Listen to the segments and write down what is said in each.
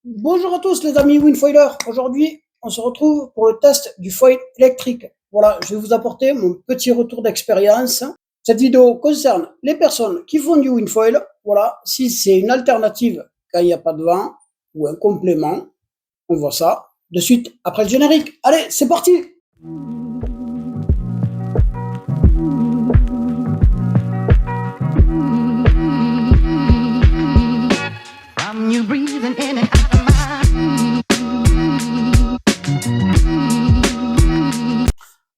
Bonjour à tous les amis Winfoiler. Aujourd'hui, on se retrouve pour le test du foil électrique. Voilà, je vais vous apporter mon petit retour d'expérience. Cette vidéo concerne les personnes qui font du Winfoil. Voilà, si c'est une alternative quand il n'y a pas de vent ou un complément, on voit ça de suite après le générique. Allez, c'est parti!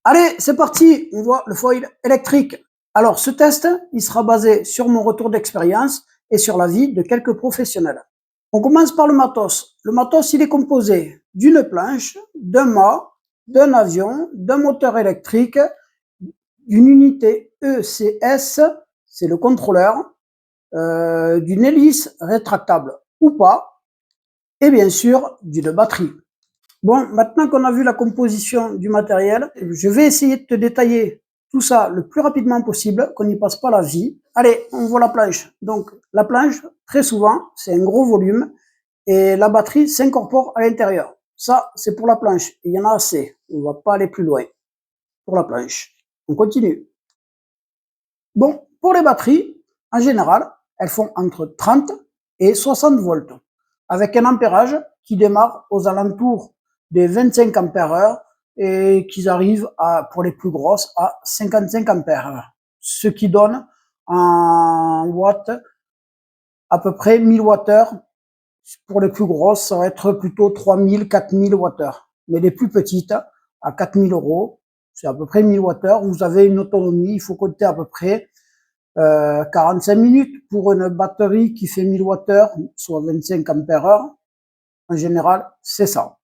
Allez, c'est parti, on voit le foil électrique. Alors, ce test, il sera basé sur mon retour d'expérience et sur l'avis de quelques professionnels. On commence par le matos. Le matos, il est composé d'une planche, d'un mât, d'un avion, d'un moteur électrique, d'une unité ECS, c'est le contrôleur, d'une hélice rétractable ou pas, et bien sûr d'une batterie. Bon, maintenant qu'on a vu la composition du matériel, je vais essayer de te détailler tout ça le plus rapidement possible, qu'on n'y passe pas la vie. Allez, on voit la planche. Donc, la planche, très souvent, c'est un gros volume et la batterie s'incorpore à l'intérieur. Ça, c'est pour la planche. Il y en a assez. On va pas aller plus loin pour la planche. On continue. Bon, pour les batteries, en général, elles font entre 30 et 60 volts, avec un ampérage qui démarre aux alentours des 25 ampères heure et qui arrivent à, pour les plus grosses, à 55 ampères heure. Ce qui donne en watts à peu près 1000 Wh. Pour les plus grosses, ça va être plutôt 3000, 4000 Wh. Mais les plus petites, à 4000 €, c'est à peu près 1000 Wh. Vous avez une autonomie, il faut compter à peu près 45 minutes pour une batterie qui fait 1000 Wh, soit 25 ampères heure. En général, c'est ça.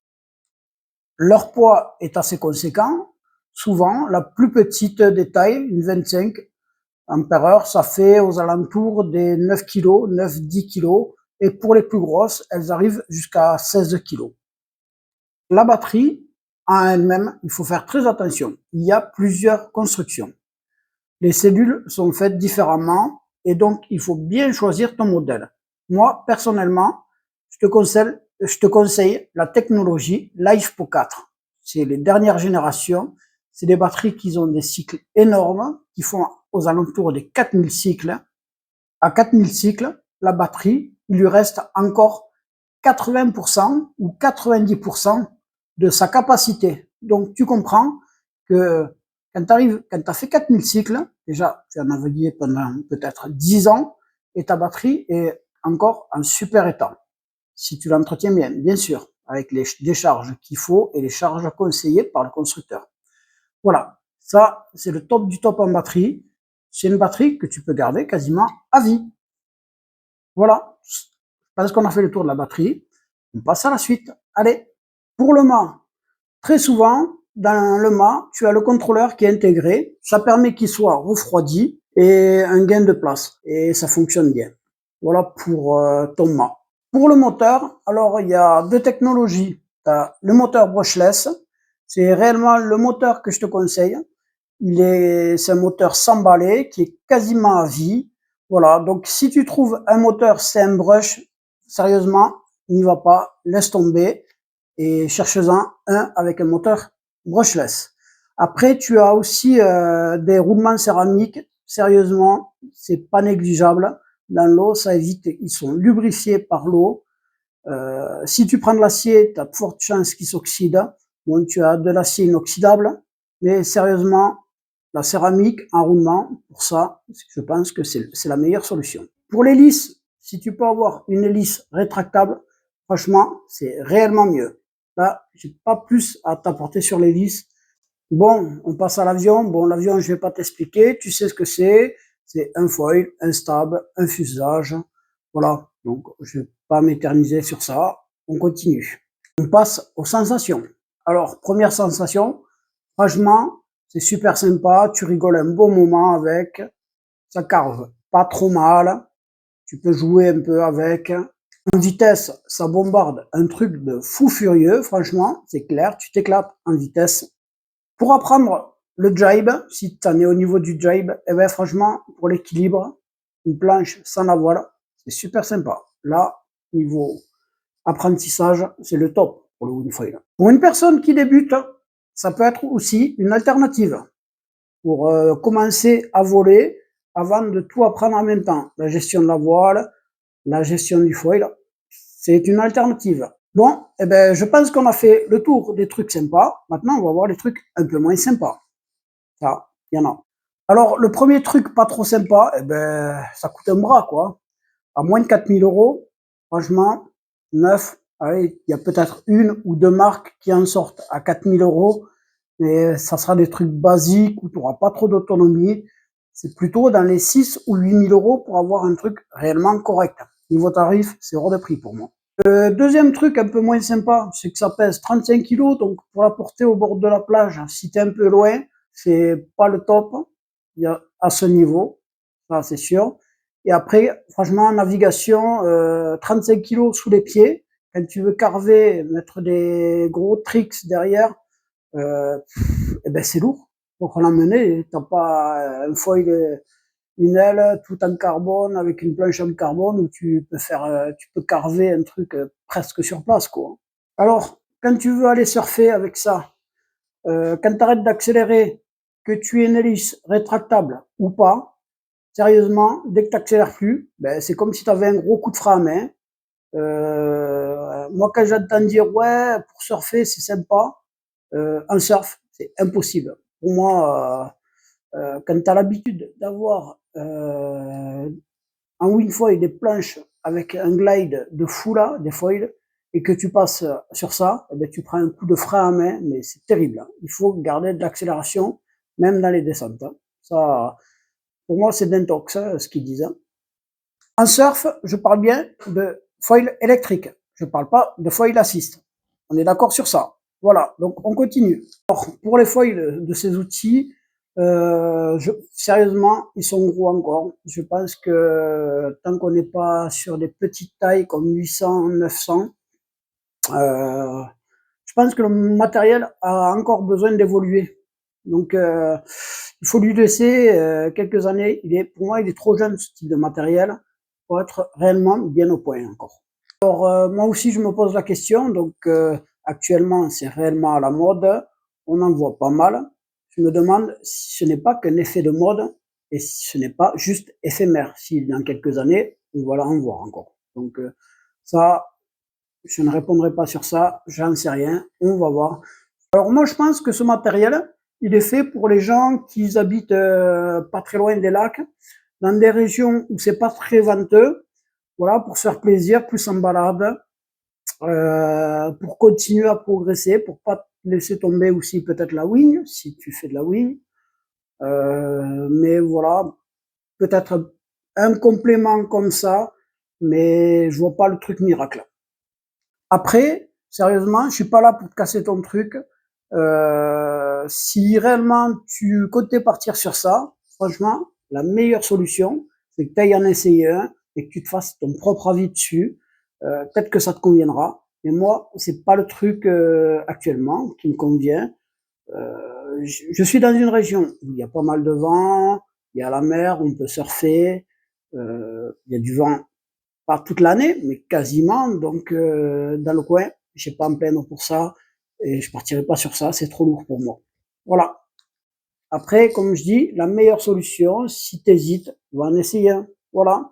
Leur poids est assez conséquent. Souvent, la plus petite des tailles, une 25 ampères heure, ça fait aux alentours des 9 kg, 9-10 kg. Et pour les plus grosses, elles arrivent jusqu'à 16 kg. La batterie, en elle-même, il faut faire très attention. Il y a plusieurs constructions. Les cellules sont faites différemment et donc il faut bien choisir ton modèle. Moi, personnellement, je te conseille la technologie LiFePO 4. C'est les dernières générations. C'est des batteries qui ont des cycles énormes, qui font aux alentours des 4000 cycles. À 4000 cycles, la batterie, il lui reste encore 80% ou 90% de sa capacité. Donc tu comprends que quand tu as fait 4000 cycles, déjà tu en as veillé pendant peut-être 10 ans et ta batterie est encore en super état. Si tu l'entretiens bien, bien sûr, avec les décharges qu'il faut et les charges conseillées par le constructeur. Voilà, ça c'est le top du top en batterie. C'est une batterie que tu peux garder quasiment à vie. Voilà, parce qu'on a fait le tour de la batterie, on passe à la suite. Allez, pour le mât, très souvent, dans le mât, tu as le contrôleur qui est intégré. Ça permet qu'il soit refroidi et un gain de place. Et ça fonctionne bien. Voilà pour ton mât. Pour le moteur, alors il y a deux technologies. Tu as le moteur brushless. C'est réellement le moteur que je te conseille. C'est un moteur sans balai qui est quasiment à vie. Voilà, donc si tu trouves un moteur CM Brush, sérieusement, n'y va pas, laisse tomber et cherche-en un avec un moteur brushless. Après, tu as aussi des roulements céramiques. Sérieusement, c'est pas négligeable. Dans l'eau, ça évite, ils sont lubrifiés par l'eau. Si tu prends de l'acier, tu as de fortes chances qu'il s'oxyde. Bon, tu as de l'acier inoxydable, mais sérieusement, la céramique en roulement, pour ça, je pense que c'est la meilleure solution. Pour l'hélice, si tu peux avoir une hélice rétractable, franchement, c'est réellement mieux. Là, j'ai pas plus à t'apporter sur l'hélice. Bon, on passe à l'avion. Bon, l'avion, je vais pas t'expliquer. Tu sais ce que c'est. C'est un foil, un stable, un fuselage. Voilà. Donc, je vais pas m'éterniser sur ça. On continue. On passe aux sensations. Alors, première sensation. Franchement, c'est super sympa. Tu rigoles un bon moment avec. Ça carve pas trop mal. Tu peux jouer un peu avec. En vitesse, ça bombarde un truc de fou furieux. Franchement, c'est clair. Tu t'éclates en vitesse. Pour apprendre le jibe, si tu en es au niveau du jibe, eh ben franchement, pour l'équilibre, une planche sans la voile, c'est super sympa. Là, niveau apprentissage, c'est le top pour le wingfoil. Pour une personne qui débute, ça peut être aussi une alternative pour commencer à voler avant de tout apprendre en même temps. La gestion de la voile, la gestion du foil, c'est une alternative. Bon, eh ben, je pense qu'on a fait le tour des trucs sympas. Maintenant, on va voir les trucs un peu moins sympas. Ça, il y en a. Alors, le premier truc pas trop sympa, eh ben, ça coûte un bras, quoi. À moins de 4 000 euros, franchement, neuf, allez, il y a peut-être une ou deux marques qui en sortent à 4 000 euros, mais ça sera des trucs basiques où tu n'auras pas trop d'autonomie. C'est plutôt dans les 6 ou 8 000 euros pour avoir un truc réellement correct. Niveau tarif, c'est hors de prix pour moi. Deuxième truc un peu moins sympa, c'est que ça pèse 35 kilos, donc pour la porter au bord de la plage, si t'es un peu loin, c'est pas le top. Il y a à ce niveau, ça c'est sûr. Et après, franchement, navigation, 35 kilos sous les pieds. Quand tu veux carver, mettre des gros tricks derrière, eh ben c'est lourd. Pour l'emmener, t'as pas un foil, une aile tout en carbone avec une planche en carbone où tu peux carver un truc presque sur place, quoi. Alors, quand tu veux aller surfer avec ça, quand tu arrêtes d'accélérer, que tu aies une hélice rétractable ou pas, sérieusement, dès que tu accélères plus, ben, c'est comme si tu avais un gros coup de frein à main. Moi, quand j'entends dire ouais, pour surfer, c'est sympa, en surf, c'est impossible. Pour moi, quand tu as l'habitude d'avoir un wingfoil, des planches avec un glide de fou là, des foils, et que tu passes sur ça, eh ben, tu prends un coup de frein à main, mais c'est terrible. Hein. Il faut garder de l'accélération, même dans les descentes. Hein. Ça, pour moi, c'est d'intox, hein, ce qu'ils disent. Hein. En surf, je parle bien de foil électrique. Je parle pas de foil assist. On est d'accord sur ça. Voilà, donc on continue. Alors, pour les foils de ces outils, sérieusement, ils sont gros encore. Je pense que tant qu'on n'est pas sur des petites tailles comme 800, 900, je pense que le matériel a encore besoin d'évoluer. Donc, il faut lui laisser quelques années. Pour moi, il est trop jeune ce type de matériel pour être réellement bien au point encore. Alors, moi aussi, je me pose la question. Donc, actuellement, c'est réellement à la mode. On en voit pas mal. Je me demande si ce n'est pas qu'un effet de mode et si ce n'est pas juste éphémère. Si dans quelques années, on va en voir encore. Donc, ça, je ne répondrai pas sur ça. J'en sais rien. On va voir. Alors, moi, je pense que ce matériel, il est fait pour les gens qui habitent pas très loin des lacs, dans des régions où c'est pas très venteux, voilà, pour se faire plaisir, plus en balade, pour continuer à progresser, pour pas laisser tomber aussi peut-être la wing, si tu fais de la wing. Mais voilà, peut-être un complément comme ça, mais je vois pas le truc miracle. Après, sérieusement, je suis pas là pour te casser ton truc. Si réellement tu comptais partir sur ça, franchement, la meilleure solution, c'est que tu ailles en essayer un et que tu te fasses ton propre avis dessus. Peut-être que ça te conviendra. Mais moi, c'est pas le truc actuellement qui me convient. Je suis dans une région où il y a pas mal de vent, il y a la mer, on peut surfer, il y a du vent pas toute l'année, mais quasiment. Donc, dans le coin, je vais pas à me plaindre pour ça et je partirai pas sur ça, c'est trop lourd pour moi. Voilà. Après, comme je dis, la meilleure solution, si tu hésites, va en essayer un. Voilà.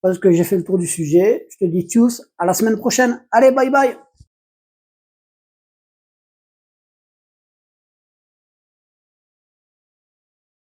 Parce que j'ai fait le tour du sujet. Je te dis tchuss, à la semaine prochaine. Allez, bye bye.